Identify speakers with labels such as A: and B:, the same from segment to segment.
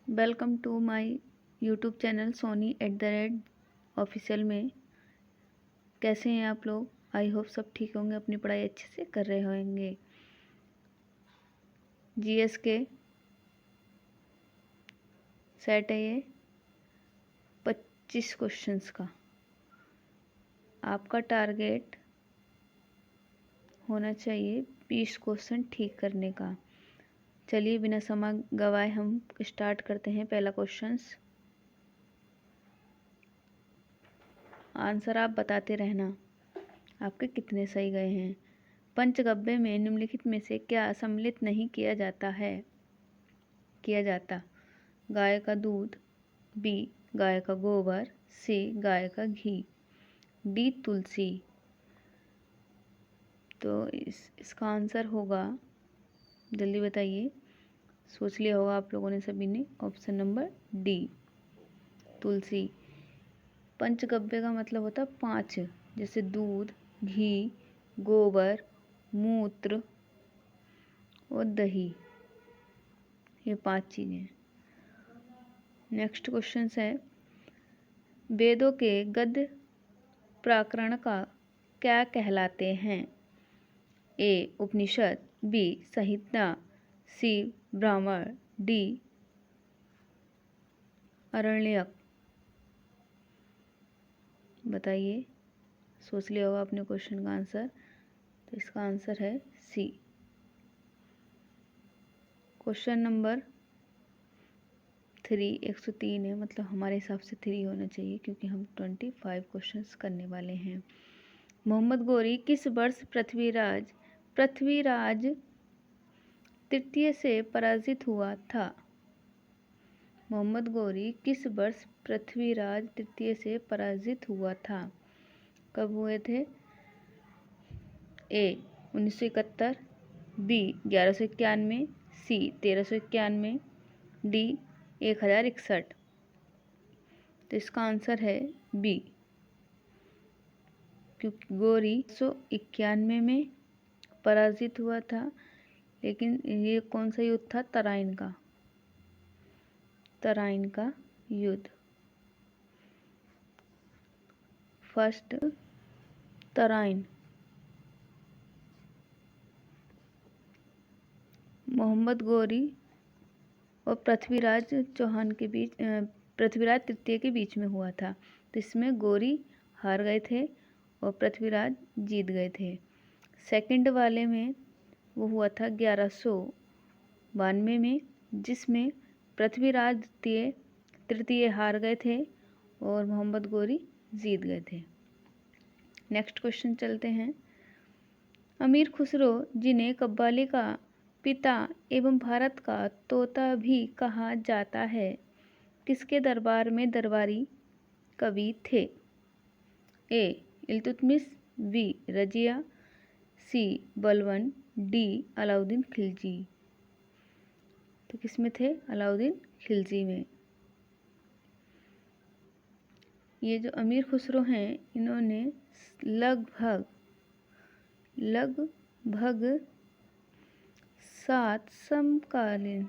A: Welcome to my YouTube channel Sony@ऑफिशियल में। कैसे हैं आप लोग? आई होप सब ठीक होंगे, अपनी पढ़ाई अच्छे से कर रहे होंगे। जीएस के सेट है ये 25 क्वेश्चंस का। आपका टारगेट होना चाहिए 20 क्वेश्चन ठीक करने का। चलिए बिना समय गवाए हम स्टार्ट करते हैं। पहला क्वेश्चन, आंसर आप बताते रहना आपके कितने सही गए हैं। पंचगव्य में निम्नलिखित में से क्या सम्मिलित नहीं किया जाता? गाय का दूध, बी गाय का गोबर, सी गाय का घी, डी तुलसी। तो इसका आंसर होगा, जल्दी बताइए, सोच लिया होगा आप लोगों ने सभी ने, ऑप्शन नंबर डी तुलसी। पंचगव्य का मतलब होता है 5, जैसे दूध, घी, गोबर, मूत्र और दही, ये 5 चीज़ें। नेक्स्ट क्वेश्चन है, वेदों के गद्य प्राकरण का क्या कहलाते हैं? ए उपनिषद, बी संहिता, सी ब्राह्मण, डी आरण्यक। बताइए, सोच लिया होगा अपने क्वेश्चन का आंसर। तो इसका आंसर है सी। क्वेश्चन नंबर 3 103 है, मतलब हमारे हिसाब से 3 होना चाहिए क्योंकि हम 25 क्वेश्चंस करने वाले हैं। मोहम्मद गौरी किस वर्ष पृथ्वीराज तृतीय से पराजित हुआ था? मोहम्मद गौरी किस वर्ष पृथ्वीराज तृतीय से पराजित हुआ था? कब हुए थे? ए 1971, बी 1191, सी 1391, डी 1061। तो इसका आंसर है बी, क्योंकि गौरी 1991 में पराजित हुआ था। लेकिन ये कौन सा युद्ध था? तराइन का युद्ध, फर्स्ट तराइन। मोहम्मद गौरी और पृथ्वीराज चौहान के बीच, पृथ्वीराज तृतीय के बीच में हुआ था। तो इसमें गौरी हार गए थे और पृथ्वीराज जीत गए थे। सेकंड वाले में वो हुआ था 1192 में, जिसमें पृथ्वीराज तृतीय हार गए थे और मोहम्मद गौरी जीत गए थे। नेक्स्ट क्वेश्चन चलते हैं। अमीर खुसरो, जिन्हें कव्वाली का पिता एवं भारत का तोता भी कहा जाता है, किसके दरबार में दरबारी कवि थे? ए इल्तुतमिश, बी रजिया, सी बलबन, डी अलाउद्दीन खिलजी। तो किस में थे? अलाउद्दीन खिलजी में। ये जो अमीर खुसरो हैं, इन्होंने लगभग 7 समकालीन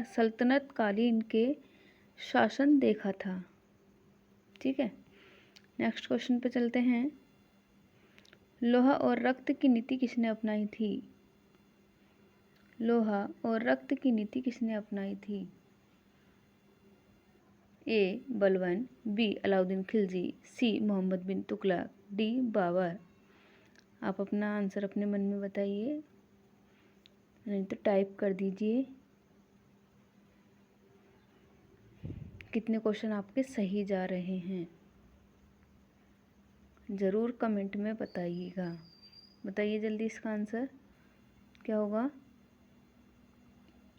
A: सल्तनत कालीन के शासन देखा था। ठीक है, नेक्स्ट क्वेश्चन पे चलते हैं। लोहा और रक्त की नीति किसने अपनाई थी? लोहा और रक्त की नीति किसने अपनाई थी? ए बलबन, बी अलाउद्दीन खिलजी, सी मोहम्मद बिन तुगलक, डी बाबर। आप अपना आंसर अपने मन में बताइए, नहीं तो टाइप कर दीजिए। कितने क्वेश्चन आपके सही जा रहे हैं ज़रूर कमेंट में बताइएगा। बताइए जल्दी, इसका आंसर क्या होगा?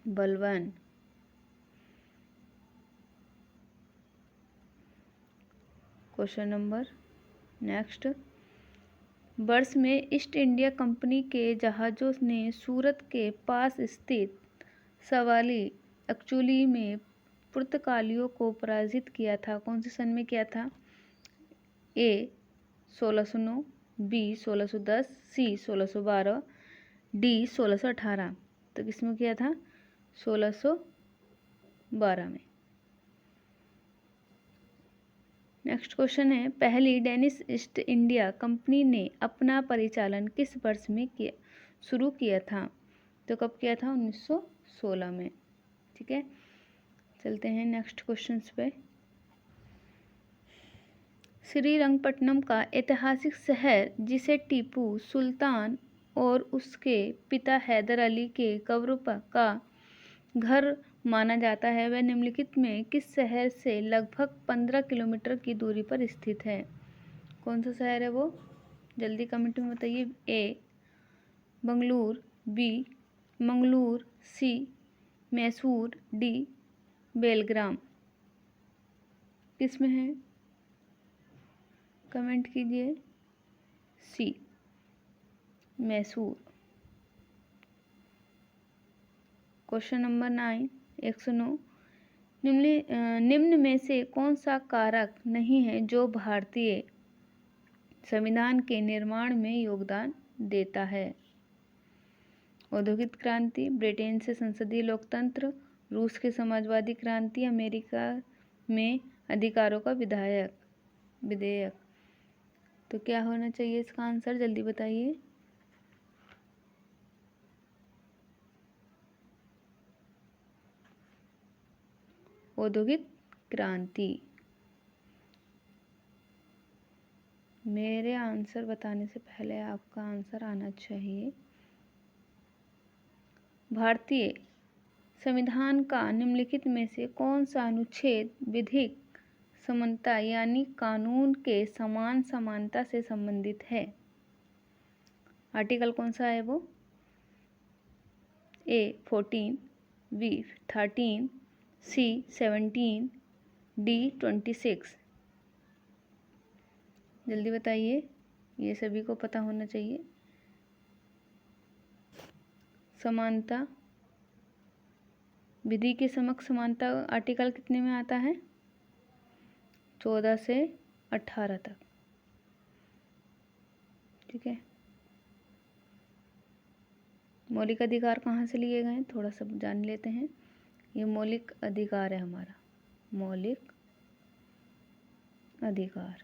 A: बलबन। क्वेश्चन नंबर नेक्स्ट, वर्ष में ईस्ट इंडिया कंपनी के जहाज़ों ने सूरत के पास स्थित सवाली एक्चुअली में पुर्तगालियों को पराजित किया था? कौन से सन में किया था? ए 1609, बी 1610, सी 1612, डी 1618। तो किस में किया था? 1612 में। नेक्स्ट क्वेश्चन है, पहली डेनिश ईस्ट इंडिया कंपनी ने अपना परिचालन किस वर्ष में शुरू किया था? तो कब किया था? 1916 में। ठीक है, चलते हैं नेक्स्ट क्वेश्चन पे। श्रीरंगपट्टनम का ऐतिहासिक शहर जिसे टीपू सुल्तान और उसके पिता हैदर अली के गौरव का घर माना जाता है, वह निम्नलिखित में किस शहर से लगभग 15 किलोमीटर की दूरी पर स्थित है? कौन सा शहर है वो? जल्दी कमेंट में बताइए। A Bengaluru, B Mangalore, C Mysore, D Belgaum. किस में है? कमेंट कीजिए। सी मैसूर। Question number 9, 109। निम्न में से कौन सा कारक नहीं है जो भारतीय संविधान के निर्माण में योगदान देता है? औद्योगिक क्रांति, ब्रिटेन से संसदीय लोकतंत्र, रूस की समाजवादी क्रांति, अमेरिका में अधिकारों का विधेयक। तो क्या होना चाहिए इसका आंसर? जल्दी बताइए। औद्योगिक क्रांति। मेरे आंसर बताने से पहले आपका आंसर आना चाहिए। भारतीय संविधान का निम्नलिखित में से कौन सा अनुच्छेद विधिक समानता यानी कानून के समान समानता से संबंधित है? आर्टिकल कौन सा है वो? ए 14, बी 13, सी 17, डी 26। जल्दी बताइए, ये सभी को पता होना चाहिए। समानता, विधि के समक्ष समानता आर्टिकल कितने में आता है? 14 से 18 तक। ठीक है, मौलिक अधिकार कहाँ से लिए गए थोड़ा सा जान लेते हैं। ये मौलिक अधिकार है हमारा, मौलिक अधिकार।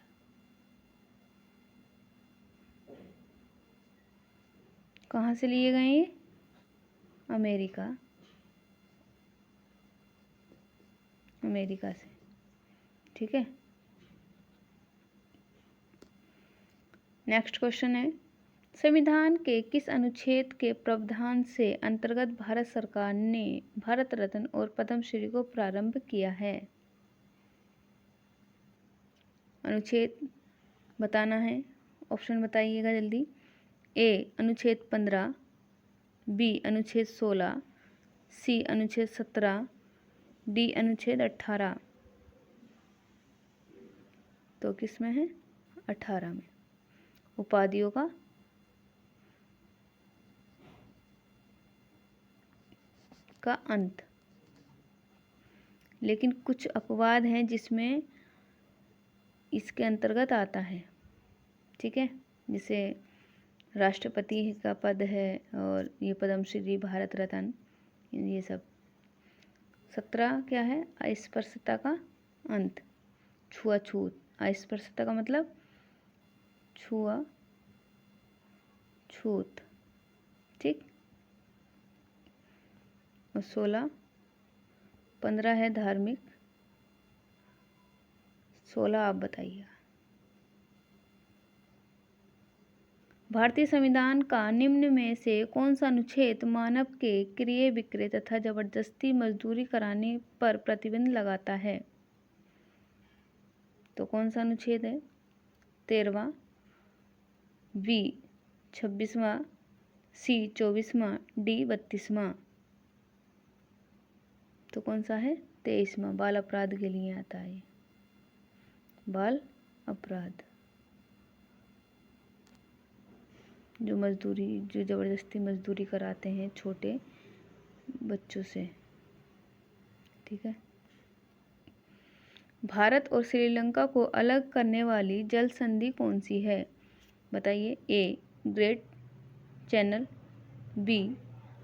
A: कहाँ से लिए गए ये? अमेरिका से। ठीक है, नेक्स्ट क्वेश्चन है, संविधान के किस अनुच्छेद के प्रावधान से अंतर्गत भारत सरकार ने भारत रत्न और पद्मश्री को प्रारंभ किया है? अनुच्छेद बताना है, ऑप्शन बताइएगा जल्दी। ए अनुच्छेद 15, बी अनुच्छेद 16, सी अनुच्छेद 17, डी अनुच्छेद 18। तो किस में है? 18 में। उपाधियों का अंत। लेकिन कुछ अपवाद हैं जिसमें इसके अंतर्गत आता है। ठीक है, जैसे राष्ट्रपति का पद है और ये पद्मश्री, भारत रत्न, ये सब। 17 क्या है? अस्पृश्यता का अंत, छुआछूत। अस्पृश्यता का मतलब छुआछूत। ठीक, और 15 है धार्मिक। 16 आप बताइए। भारतीय संविधान का निम्न में से कौन सा अनुच्छेद मानव के क्रय विक्रय तथा जबरदस्ती मजदूरी कराने पर प्रतिबंध लगाता है? तो कौन सा अनुच्छेद है? 13वां, बी 26वां, सी 24वां, डी 32वां। तो कौन सा है? 23वां, बाल अपराध के लिए आता है। बाल अपराध, जो जबरदस्ती मजदूरी कराते हैं छोटे बच्चों से। ठीक है, भारत और श्रीलंका को अलग करने वाली जल संधि कौन सी है? बताइए। A great channel, B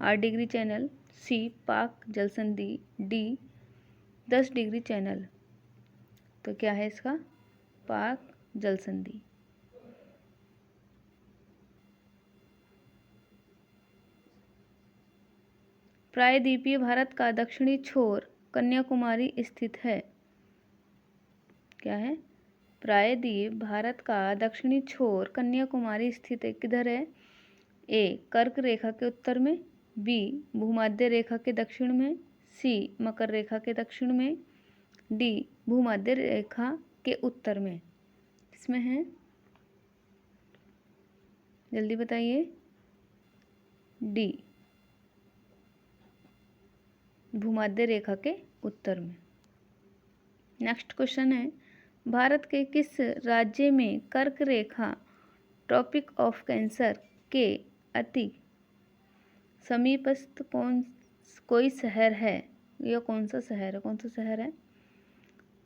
A: 8 degree channel, C Palk जल संधि, डी 10 डिग्री चैनल। तो क्या है इसका पाक जल संधि। प्रायद्वीपीय भारत का दक्षिणी छोर कन्याकुमारी स्थित है। क्या है? प्रायद्वीप भारत का दक्षिणी छोर कन्याकुमारी स्थित है। किधर है? ए कर्क रेखा के उत्तर में, बी भूमध्य रेखा के दक्षिण में, सी मकर रेखा के दक्षिण में, डी भूमध्य रेखा के उत्तर में। किसमें है? जल्दी बताइए। डी भूमध्य रेखा के उत्तर में। नेक्स्ट क्वेश्चन है, भारत के किस राज्य में कर्क रेखा ट्रॉपिक ऑफ कैंसर के अति समीपस्थ कोई शहर है? या कौन सा शहर है? कौन सा शहर है?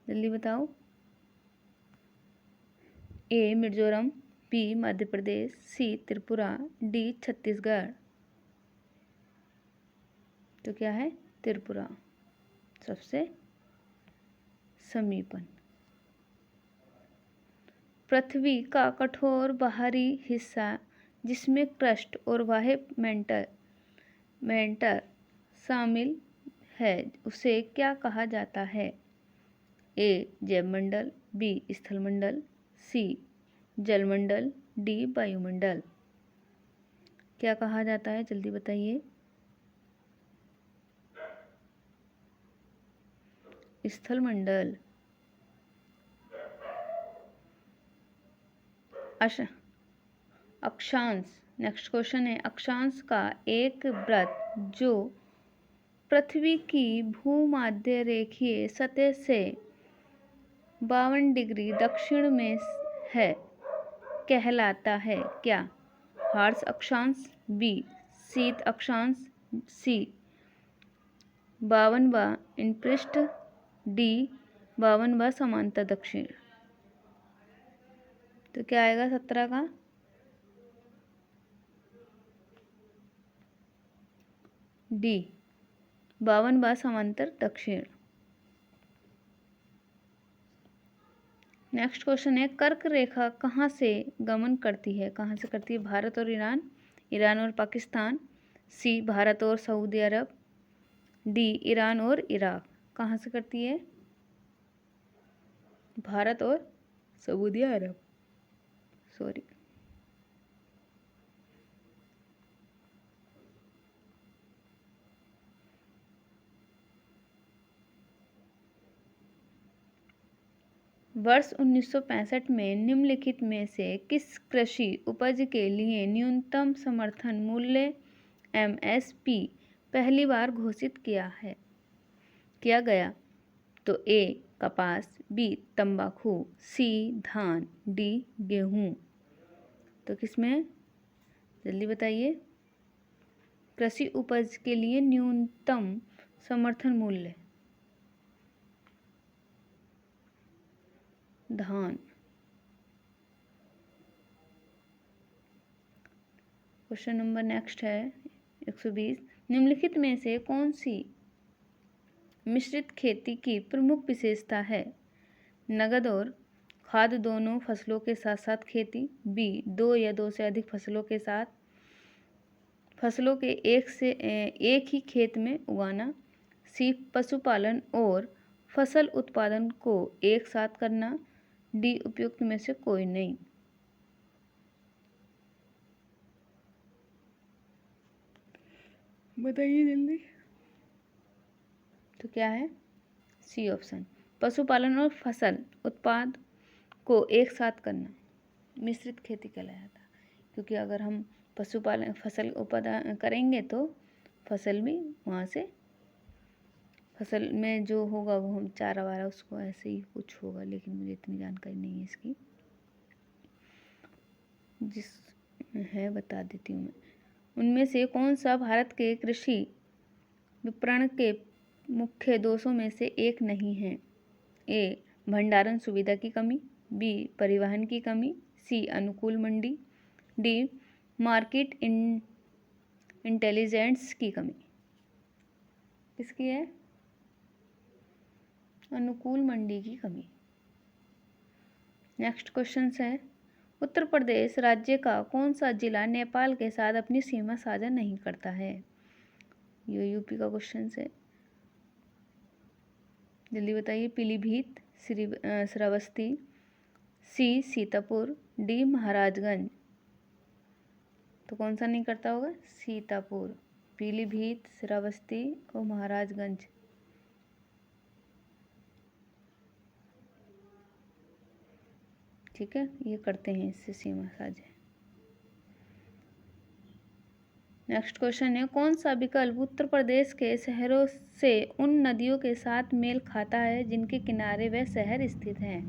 A: जल्दी बताओ। ए मिजोरम, बी मध्य प्रदेश, सी त्रिपुरा, डी छत्तीसगढ़। तो क्या है? त्रिपुरा सबसे समीपन। पृथ्वी का कठोर बाहरी हिस्सा जिसमें क्रस्ट और बाह्य मेंटर शामिल है उसे क्या कहा जाता है? ए जैवमंडल, बी स्थलमंडल, सी जलमंडल, डी वायुमंडल। क्या कहा जाता है? जल्दी बताइए। स्थलमंडल। अक्षांश। नेक्स्ट क्वेश्चन है, अक्षांश का एक वृत्त जो पृथ्वी की भूमध्य रेखीय सतह से 52 डिग्री दक्षिण में है कहलाता है क्या? हार्श अक्षांश, बी शीत अक्षांश, सी 52वां इंपृष्ठ, डी 52वां समांतर दक्षिण। तो क्या आएगा 17 का? डी 52वां समांतर दक्षिण। नेक्स्ट क्वेश्चन है, कर्क रेखा कहाँ से गमन करती है? कहाँ से करती है? भारत और ईरान, ईरान और पाकिस्तान, सी भारत और सऊदी अरब, डी ईरान और इराक। कहाँ से करती है? भारत और सऊदी अरब। सॉरी। वर्ष 1965 में निम्नलिखित में से किस कृषि उपज के लिए न्यूनतम समर्थन मूल्य एमएसपी पहली बार घोषित किया गया? तो ए कपास, बी तंबाकू, सी धान, डी गेहूं। तो किसमें? जल्दी बताइए। कृषि उपज के लिए न्यूनतम समर्थन मूल्य धान। क्वेश्चन नंबर नेक्स्ट है 120, निम्नलिखित में से कौन सी मिश्रित खेती की प्रमुख विशेषता है? नगद और खाद्य दोनों फसलों के साथ साथ खेती, बी 2 या 2 से अधिक फसलों के साथ फसलों के एक ही खेत में उगाना, सी पशुपालन और फसल उत्पादन को एक साथ करना, डी उपयुक्त में से कोई नहीं। बताइए जल्दी। तो क्या है? सी ऑप्शन, पशुपालन और फसल उत्पाद को एक साथ करना मिश्रित खेती कहलाया था। क्योंकि अगर हम पशुपालन फसल उत्पादन करेंगे तो फसल भी वहाँ से फसल में जो होगा वो हम चारा वारा उसको ऐसे ही कुछ होगा, लेकिन मुझे इतनी जानकारी नहीं है इसकी। जिस है बता देती हूँ मैं। उनमें से कौन सा भारत के कृषि विपणन के मुख्य दोषों में से एक नहीं है? ए भंडारण सुविधा की कमी, बी परिवहन की कमी, सी अनुकूल मंडी, डी मार्केट इंटेलिजेंस की कमी। किसकी है? अनुकूल मंडी की कमी। नेक्स्ट क्वेश्चन है, उत्तर प्रदेश राज्य का कौन सा जिला नेपाल के साथ अपनी सीमा साझा नहीं करता है? ये यूपी का क्वेश्चन है, जल्दी बताइए। पीलीभीत, श्रावस्ती, सी सीतापुर, डी महाराजगंज। तो कौन सा नहीं करता होगा? सीतापुर, पीलीभीत, श्रावस्ती और महाराजगंज। ठीक है, ये करते हैं इससे सीमा साझा। नेक्स्ट क्वेश्चन है, कौन सा विकल्प उत्तर प्रदेश के शहरों से उन नदियों के साथ मेल खाता है जिनके किनारे वह शहर स्थित हैं?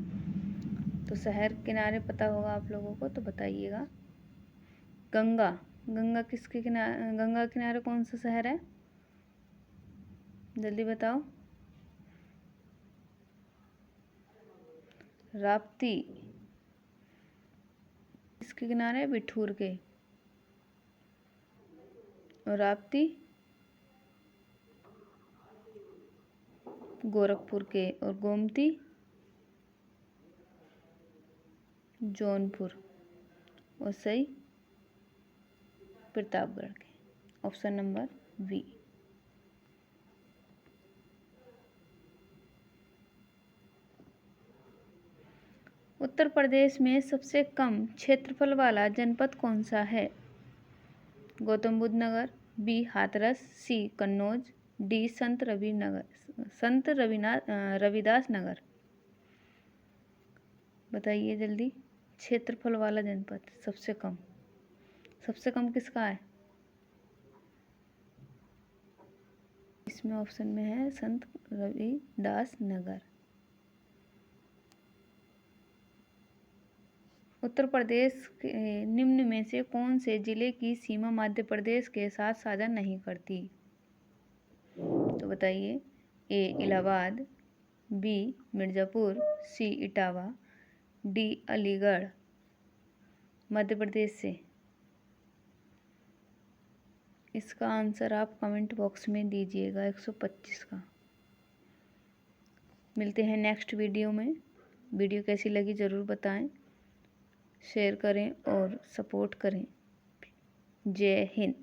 A: तो शहर किनारे पता होगा आप लोगों को, तो बताइएगा। गंगा, गंगा किसके किनारे, गंगा किनारे कौन सा शहर है? जल्दी बताओ। राप्ती, इसके किनारे बिठूर के, और राप्ती गोरखपुर के, और गोमती जौनपुर, और सही प्रतापगढ़ के। Option number B. Uttar Pradesh में सबसे कम क्षेत्रफल वाला जनपद कौन सा है? Gautam Buddh Nagar, B Hathras, C Kannauj, D Sant Ravidas नगर। बताइए जल्दी। क्षेत्रफल वाला जनपद सबसे कम किसका है? इसमें ऑप्शन में है संत रविदास नगर। उत्तर प्रदेश के निम्न में से कौन से जिले की सीमा मध्य प्रदेश के साथ साझा नहीं करती? तो बताइए। ए इलाहाबाद, बी मिर्ज़ापुर, सी इटावा, डी अलीगढ़। मध्य प्रदेश से इसका आंसर आप कमेंट बॉक्स में दीजिएगा 125 का। मिलते हैं नेक्स्ट वीडियो में। वीडियो कैसी लगी ज़रूर बताएं, शेयर करें और सपोर्ट करें। जय हिंद।